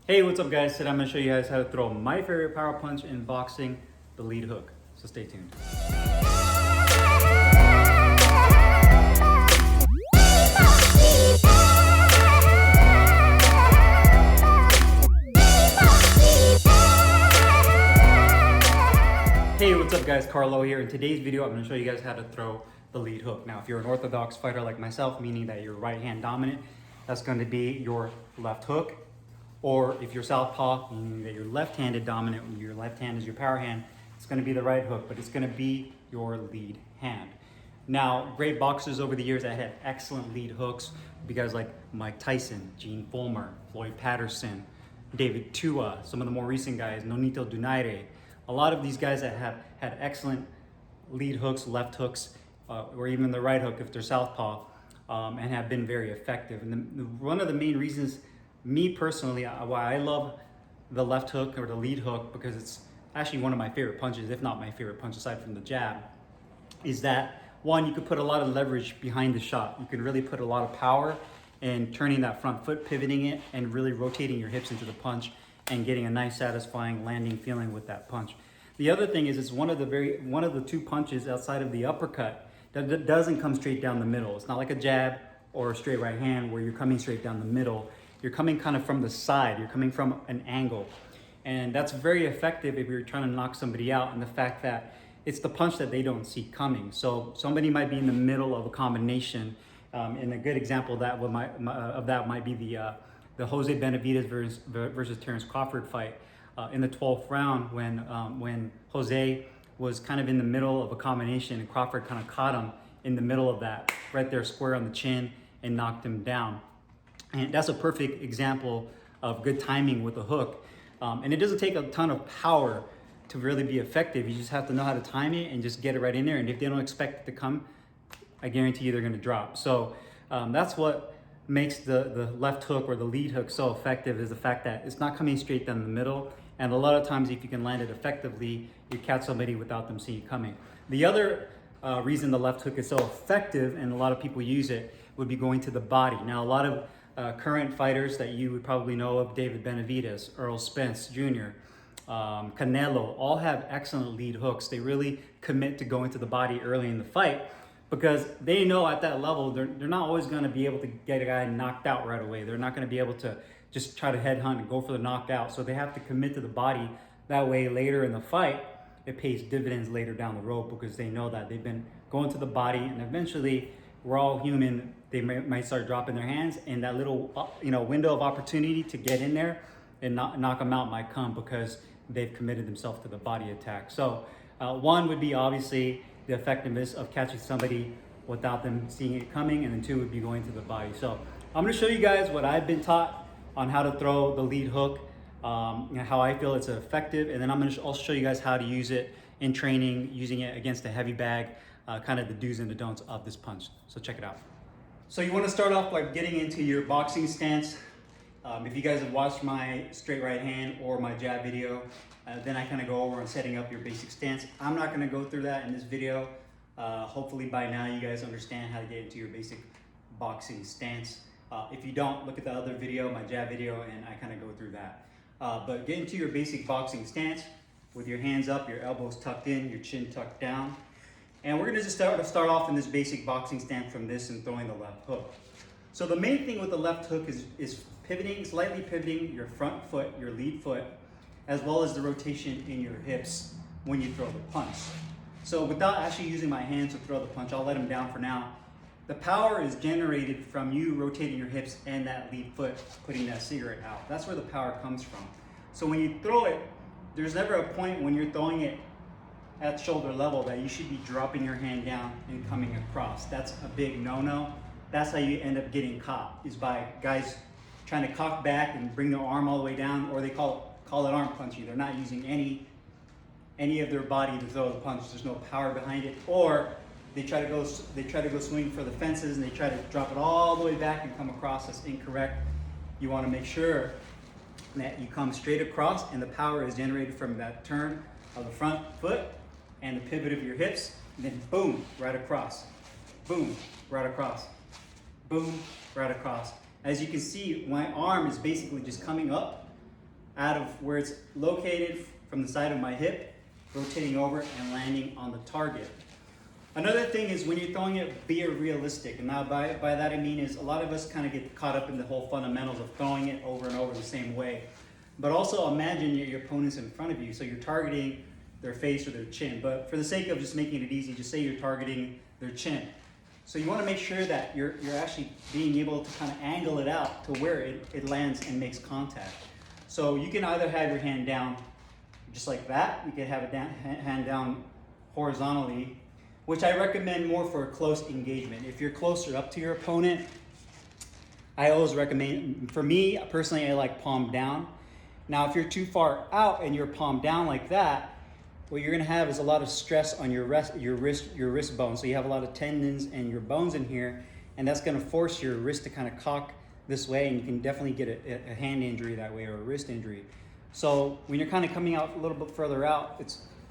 Hey, what's up guys? Today I'm going to show you guys how to throw my favorite power punch in boxing, the lead hook. So stay tuned. Hey, what's up guys? Carlo here. In today's video, I'm going to show you guys how to throw the lead hook. Now, if you're an orthodox fighter like myself, meaning that you're right hand dominant, that's going to be your left hook. Or if you're southpaw, meaning that you're left-handed dominant, and your left hand is your power hand, it's going to be the right hook, but it's going to be your lead hand. Now, great boxers over the years that had excellent lead hooks, guys like Mike Tyson, Gene Fullmer, Floyd Patterson, David Tua, some of the more recent guys, Nonito Donaire. A lot of these guys that have had excellent lead hooks, left hooks, or even the right hook if they're southpaw, and have been very effective. And one of the main reasons, me personally, why I love the left hook or the lead hook, because it's actually one of my favorite punches, if not my favorite punch aside from the jab, is that one, you could put a lot of leverage behind the shot. You can really put a lot of power in turning that front foot, pivoting it, and really rotating your hips into the punch and getting a nice satisfying landing feeling with that punch. The other thing is it's one of the two punches outside of the uppercut that doesn't come straight down the middle. It's not like a jab or a straight right hand where you're coming straight down the middle. You're coming kind of from the side, you're coming from an angle. And that's very effective if you're trying to knock somebody out, and the fact that it's the punch that they don't see coming. So somebody might be in the middle of a combination, and a good example of that might be the Jose Benavidez versus Terrence Crawford fight in the 12th round when Jose was kind of in the middle of a combination and Crawford kind of caught him in the middle of that, right there square on the chin, and knocked him down. And that's a perfect example of good timing with a hook. And it doesn't take a ton of power to really be effective. You just have to know how to time it and just get it right in there. And if they don't expect it to come, I guarantee you they're gonna drop. So that's what makes the left hook or the lead hook so effective, is the fact that it's not coming straight down the middle. And a lot of times if you can land it effectively, you catch somebody without them seeing it coming. The other reason the left hook is so effective, and a lot of people use it, would be going to the body. Now, a lot of current fighters that you would probably know of, David Benavidez, Earl Spence Jr., Canelo, all have excellent lead hooks. They really commit to going to the body early in the fight because they know at that level they're not always going to be able to get a guy knocked out right away. They're not going to be able to just try to headhunt and go for the knockout. So they have to commit to the body. That way later in the fight, it pays dividends later down the road because they know that they've been going to the body, and eventually we're all human. They might start dropping their hands, and that little window of opportunity to get in there and knock them out might come because they've committed themselves to the body attack. So one would be obviously the effectiveness of catching somebody without them seeing it coming, and then two would be going to the body. So I'm going to show you guys what I've been taught on how to throw the lead hook, how I feel it's effective, and then I'm going to also show you guys how to use it in training, using it against a heavy bag, kind of the do's and the don'ts of this punch. So check it out. So you want to start off by getting into your boxing stance. If you guys have watched my straight right hand or my jab video, then I kind of go over on setting up your basic stance. I'm not going to go through that in this video. Hopefully by now you guys understand how to get into your basic boxing stance. If you don't, look at the other video, my jab video, and I kind of go through that. But get into your basic boxing stance with your hands up, your elbows tucked in, your chin tucked down. And we're going to just start off in this basic boxing stance from this and throwing the left hook. So the main thing with the left hook is slightly pivoting your front foot, your lead foot, as well as the rotation in your hips when you throw the punch. So without actually using my hands to throw the punch, I'll let them down for now. The power is generated from you rotating your hips and that lead foot putting that cigarette out. That's where the power comes from. So when you throw it, there's never a point when you're throwing it at shoulder level that you should be dropping your hand down and coming across. That's a big no-no. That's how you end up getting caught, is by guys trying to cock back and bring their arm all the way down, or they call it arm punching. They're not using any of their body to throw the punch. There's no power behind it, or they try to go swing for the fences and they try to drop it all the way back and come across. That's incorrect. You want to make sure that you come straight across, and the power is generated from that turn of the front foot and the pivot of your hips, and then boom, right across. Boom, right across. Boom, right across. As you can see, my arm is basically just coming up out of where it's located from the side of my hip, rotating over and landing on the target. Another thing is when you're throwing it, be realistic. And now by that I mean is a lot of us kind of get caught up in the whole fundamentals of throwing it over and over the same way. But also imagine your opponent's in front of you, so you're targeting their face or their chin. But for the sake of just making it easy, just say you're targeting their chin. So you want to make sure that you're actually being able to kind of angle it out to where it lands and makes contact. So you can either have your hand down just like that. You can have a hand down horizontally, which I recommend more for a close engagement. If you're closer up to your opponent, I always recommend, for me personally, I like palm down. Now, if you're too far out and you're palm down like that, what you're gonna have is a lot of stress on your wrist bone. So you have a lot of tendons and your bones in here, and that's gonna force your wrist to kind of cock this way, and you can definitely get a hand injury that way or a wrist injury. So when you're kind of coming out a little bit further out,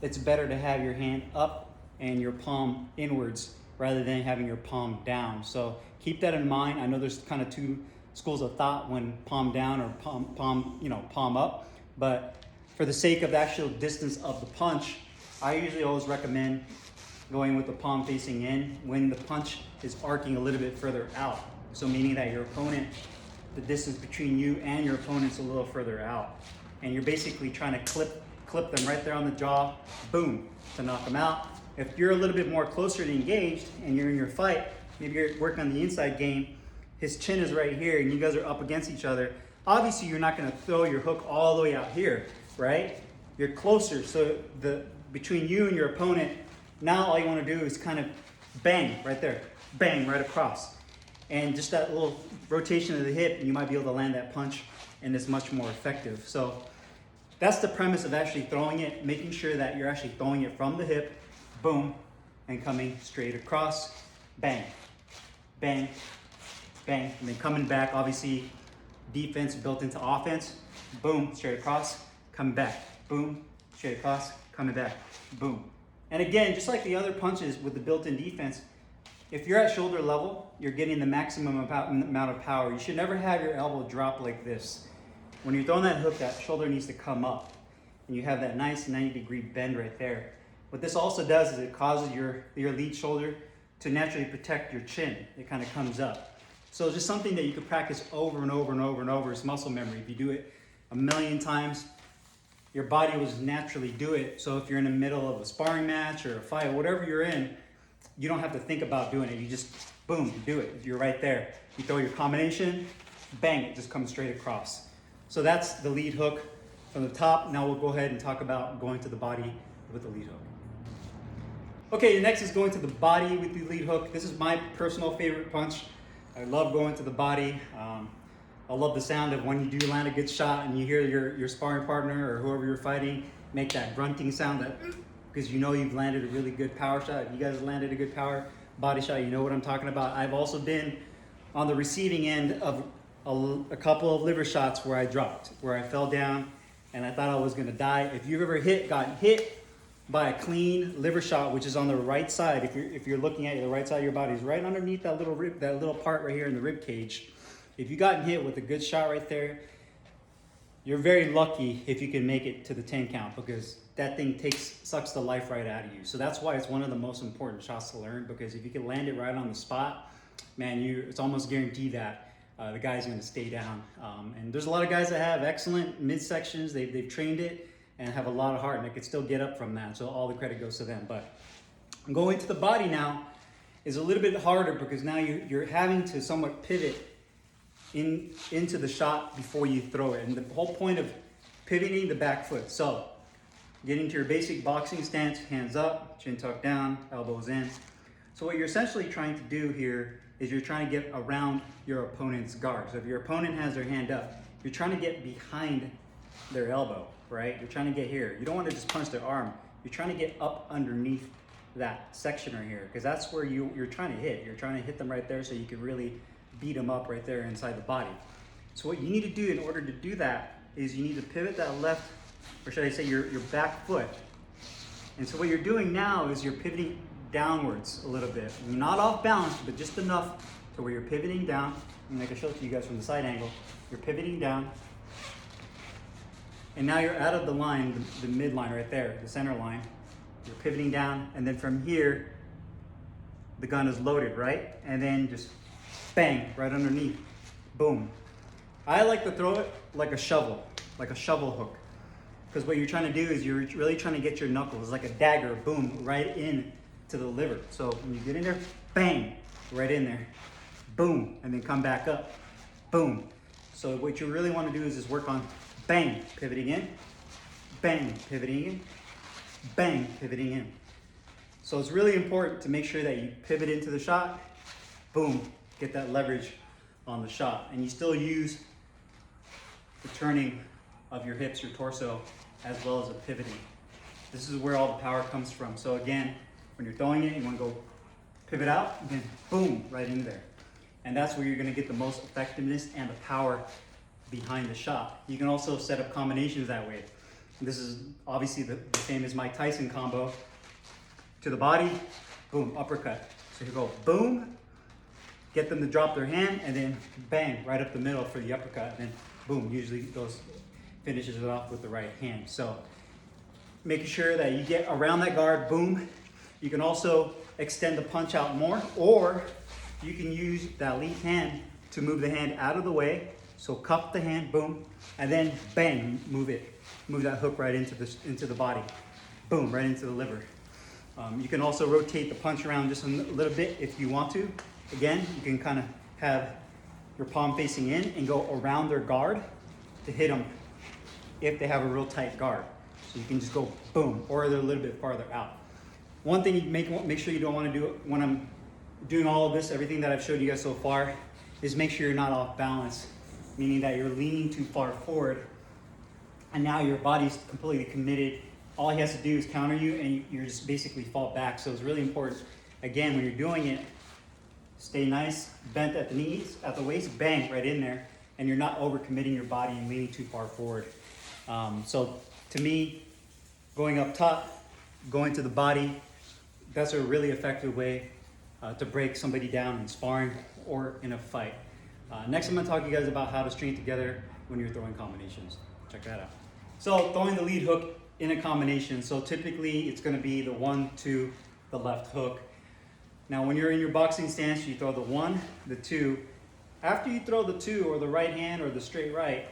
it's better to have your hand up and your palm inwards rather than having your palm down. So keep that in mind. I know there's kind of two schools of thought when palm down or palm up, but for the sake of the actual distance of the punch, I usually always recommend going with the palm facing in when the punch is arcing a little bit further out. So meaning that your opponent, the distance between you and your opponent's a little further out. And you're basically trying to clip them right there on the jaw, boom, to knock them out. If you're a little bit more closer to engaged and you're in your fight, maybe you're working on the inside game, his chin is right here and you guys are up against each other. Obviously you're not gonna throw your hook all the way out here, right? You're closer, so between you and your opponent, now all you wanna do is kind of bang right there, bang right across. And just that little rotation of the hip, and you might be able to land that punch, and it's much more effective. So that's the premise of actually throwing it, making sure that you're actually throwing it from the hip, boom, and coming straight across, bang, bang, bang, and then coming back, obviously defense built into offense, boom, straight across, coming back, boom, straight across, coming back, boom. And again, just like the other punches with the built-in defense, if you're at shoulder level, you're getting the maximum amount of power. You should never have your elbow drop like this. When you're throwing that hook, that shoulder needs to come up, and you have that nice 90-degree bend right there. What this also does is it causes your lead shoulder to naturally protect your chin. It kind of comes up. So it's just something that you could practice over and over and over and over. It's muscle memory. If you do it a million times, your body will just naturally do it. So if you're in the middle of a sparring match or a fight, whatever you're in, you don't have to think about doing it. You just, boom, you do it. You're right there. You throw your combination, bang, it just comes straight across. So that's the lead hook from the top. Now we'll go ahead and talk about going to the body with the lead hook. Okay, next is going to the body with the lead hook. This is my personal favorite punch. I love going to the body. I love the sound of when you do land a good shot and you hear your sparring partner or whoever you're fighting make that grunting sound, that because you know you've landed a really good power shot. If you guys landed a good power body shot, you know what I'm talking about. I've also been on the receiving end of a couple of liver shots where I dropped, where I fell down and I thought I was gonna die. If you've ever gotten hit by a clean liver shot, which is on the right side, if you're looking at the right side of your body, is right underneath that little part right here in the rib cage. If you gotten hit with a good shot right there, you're very lucky if you can make it to the 10 count, because that thing sucks the life right out of you. So that's why it's one of the most important shots to learn, because if you can land it right on the spot, man, it's almost guaranteed that the guy's gonna stay down. And there's a lot of guys that have excellent midsections, they've trained it and have a lot of heart, and they can still get up from that. So all the credit goes to them. But going to the body now is a little bit harder, because now you're having to somewhat pivot into the shot before you throw it. And the whole point of pivoting the back foot. So getting to your basic boxing stance, hands up, chin tucked down, elbows in. So what you're essentially trying to do here is you're trying to get around your opponent's guard. So if your opponent has their hand up, you're trying to get behind their elbow, right? You're trying to get here. You don't want to just punch their arm. You're trying to get up underneath that section right here, because that's where you're trying to hit. You're trying to hit them right there so you can really beat them up right there inside the body. So what you need to do in order to do that is you need to pivot that left, or should I say your back foot. And so what you're doing now is you're pivoting downwards a little bit. Not off balance, but just enough to where you're pivoting down. And I can show it to you guys from the side angle. You're pivoting down. And now you're out of the line, the midline right there, the center line. You're pivoting down, and then from here, the gun is loaded, right? And then just bang, right underneath, boom. I like to throw it like a shovel hook. Because what you're trying to do is you're really trying to get your knuckles, like a dagger, boom, right in to the liver. So when you get in there, bang, right in there, boom, and then come back up, boom. So what you really want to do is just work on bang, pivoting in, bang, pivoting in, bang, pivoting in. So it's really important to make sure that you pivot into the shot, boom, get that leverage on the shot. And you still use the turning of your hips, your torso, as well as the pivoting. This is where all the power comes from. So again, when you're throwing it, you want to go pivot out, and then boom, right in there. And that's where you're going to get the most effectiveness and the power behind the shot. You can also set up combinations that way. This is obviously the famous Mike Tyson combo. To the body, boom, uppercut. So you go boom, get them to drop their hand, and then bang, right up the middle for the uppercut. And then boom, usually finishes it off with the right hand. So making sure that you get around that guard, boom. You can also extend the punch out more, or you can use that lead hand to move the hand out of the way. So cup the hand, boom, and then bang, move that hook right into the body, boom, right into the liver. You can also rotate the punch around just a little bit if you want to. Again, you can kind of have your palm facing in and go around their guard to hit them if they have a real tight guard. So you can just go boom, or they're a little bit farther out. One thing you make sure you don't want to do when I'm doing all of this, everything that I've showed you guys so far, is make sure you're not off balance, meaning that you're leaning too far forward and now your body's completely committed. All he has to do is counter you and you just basically fall back. So it's really important, again, when you're doing it, stay nice, bent at the knees, at the waist, bang, right in there, and you're not overcommitting your body and leaning too far forward. So to me, going up top, going to the body, that's a really effective way to break somebody down in sparring or in a fight. Next, I'm gonna talk to you guys about how to string together when you're throwing combinations. Check that out. So throwing the lead hook in a combination. So typically it's gonna be the 1, 2, the left hook. Now when you're in your boxing stance, you throw the 1, the 2. After you throw the 2 or the right hand or the straight right,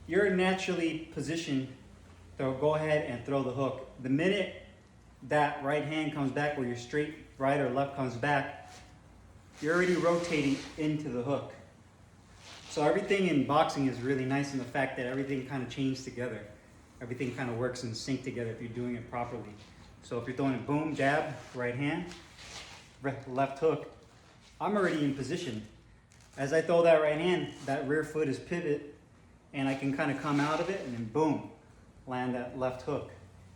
you're naturally positioned to go ahead and throw the hook. The minute that right hand comes back, where your straight right or left comes back, you're already rotating into the hook. So everything in boxing is really nice in the fact that everything kind of chains together. Everything kind of works in sync together if you're doing it properly. So if you're throwing it boom, jab, right hand, left hook, I'm already in position. As I throw that right hand, that rear foot is pivot, and I can kind of come out of it and then boom, land that left hook,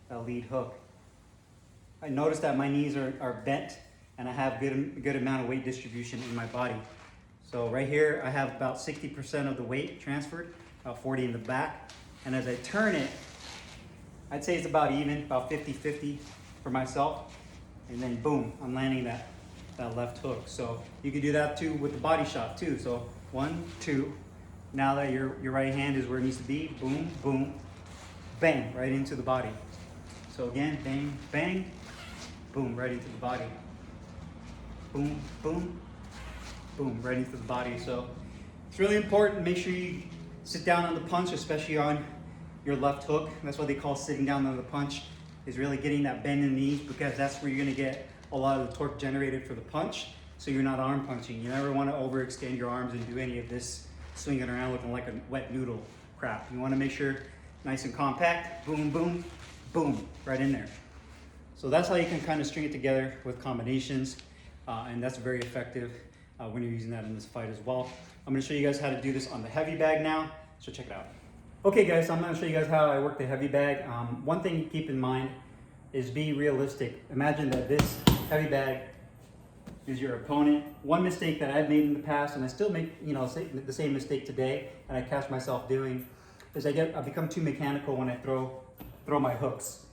that lead hook. I notice that my knees are bent and I have good amount of weight distribution in my body. So right here, I have about 60% of the weight transferred, about 40 in the back. And as I turn it, I'd say it's about even, about 50-50 for myself. And then boom, I'm landing that left hook. So you can do that too with the body shot too. So 1, 2, now that your right hand is where it needs to be, boom, boom, bang, right into the body. So again, bang, bang, boom, right into the body. Boom, boom, boom, right into the body. So it's really important. Make sure you sit down on the punch, especially on your left hook. That's what they call sitting down on the punch, is really getting that bend in the knees, because that's where you're gonna get a lot of the torque generated for the punch. So you're not arm punching. You never wanna overextend your arms and do any of this swinging around looking like a wet noodle crap. You wanna make sure nice and compact, boom, boom, boom, right in there. So that's how you can kind of string it together with combinations. And that's very effective when you're using that in this fight as well. I'm gonna show you guys how to do this on the heavy bag now, so check it out. Okay guys, so I'm gonna show you guys how I work the heavy bag. One thing to keep in mind is be realistic. Imagine that this heavy bag is your opponent. One mistake that I've made in the past, and I still make the same mistake today, and I catch myself doing, is I become too mechanical when I throw my hooks.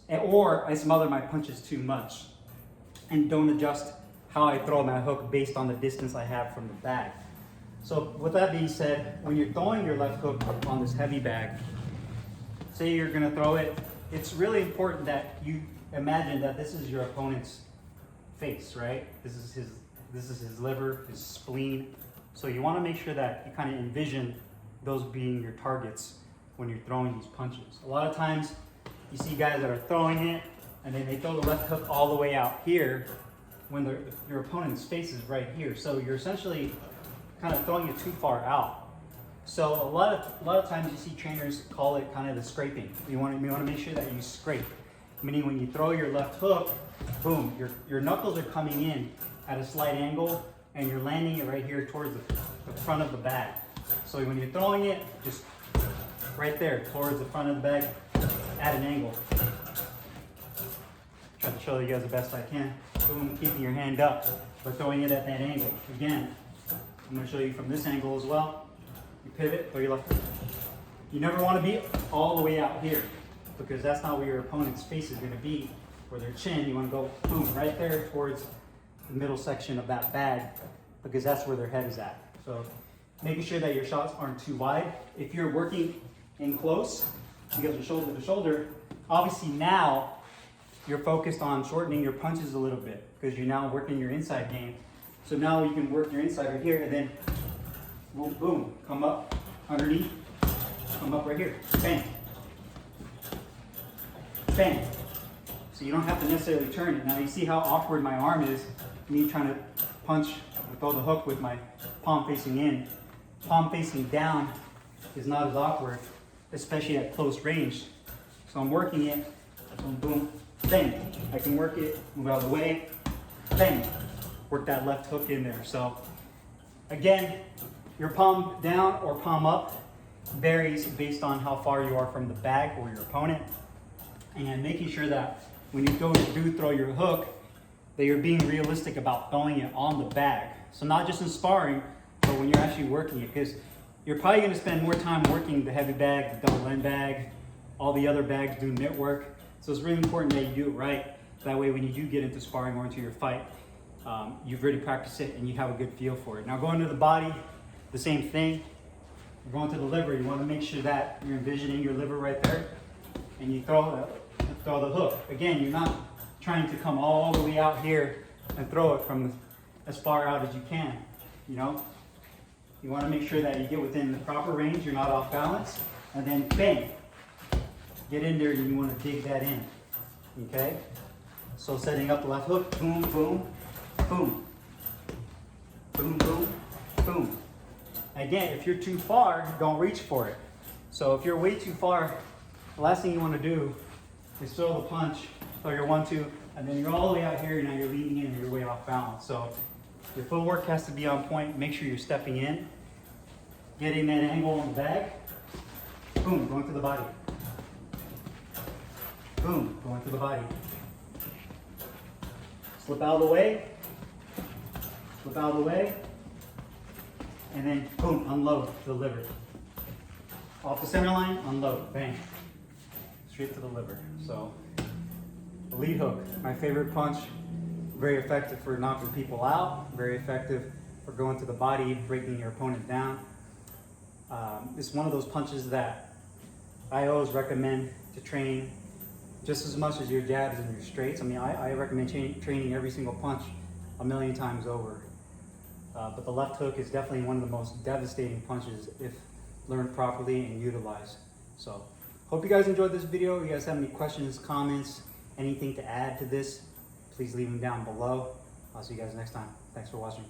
Or I smother my punches too much and don't adjust how I throw my hook based on the distance I have from the bag. So with that being said, when you're throwing your left hook on this heavy bag, say you're gonna throw it, it's really important that you imagine that this is your opponent's face, right? This is his liver, his spleen. So you wanna make sure that you kind of envision those being your targets when you're throwing these punches. A lot of times you see guys that are throwing it and then they throw the left hook all the way out here when your opponent's face is right here. So you're essentially kind of throwing it too far out. So a lot of times you see trainers call it kind of the scraping. You want to make sure that you scrape, meaning when you throw your left hook, boom, your knuckles are coming in at a slight angle and you're landing it right here towards the front of the bag. So when you're throwing it, just right there towards the front of the bag at an angle. Try to show you guys the best I can. Boom, keeping your hand up, but throwing it at that angle. Again, I'm going to show you from this angle as well. You pivot, throw your left hook. You never want to be all the way out here because that's not where your opponent's face is going to be, or their chin. You want to go boom right there towards the middle section of that bag because that's where their head is at. So making sure that your shots aren't too wide. If you're working in close, you guys are shoulder to shoulder, obviously now you're focused on shortening your punches a little bit because you're now working your inside game. So now you can work your inside right here and then boom, boom, come up underneath, come up right here, bang, bang. So you don't have to necessarily turn it. Now you see how awkward my arm is, me trying to punch or throw the hook with my palm facing in. Palm facing down is not as awkward, especially at close range. So I'm working it, boom, boom, bang. I can work it, move out of the way, bang. Work that left hook in there. So again, your palm down or palm up varies based on how far you are from the bag or your opponent. And making sure that when you do throw your hook, that you're being realistic about throwing it on the bag. So not just in sparring, but when you're actually working it, because you're probably going to spend more time working the heavy bag, the double end bag, all the other bags doing mitt work. So it's really important that you do it right. That way when you do get into sparring or into your fight, you've already practiced it and you have a good feel for it. Now going to the body, the same thing. You're going to the liver, you want to make sure that you're envisioning your liver right there and you throw the hook. Again, you're not trying to come all the way out here and throw it from as far out as you can, you know? You want to make sure that you get within the proper range, you're not off balance, and then bang, get in there and you want to dig that in, okay? So setting up the left hook, boom, boom, boom, boom, boom, boom. Again, if you're too far, don't reach for it. So if you're way too far, the last thing you want to do is throw the punch, throw your 1-2, and then you're all the way out here, and now you're leaning in and you're way off balance. So your footwork has to be on point. Make sure you're stepping in, getting that angle on the bag. Boom, going to the body. Boom, going to the body. Slip out of the way. Slip out of the way. And then boom, unload to the liver. Off the center line, unload, bang. Straight to the liver. So the lead hook, my favorite punch. Very effective for knocking people out. Very effective for going to the body, breaking your opponent down. It's one of those punches that I always recommend to train just as much as your jabs and your straights. I mean, I recommend training every single punch a million times over. But the left hook is definitely one of the most devastating punches if learned properly and utilized. So, hope you guys enjoyed this video. If you guys have any questions, comments, anything to add to this, please leave them down below. I'll see you guys next time. Thanks for watching.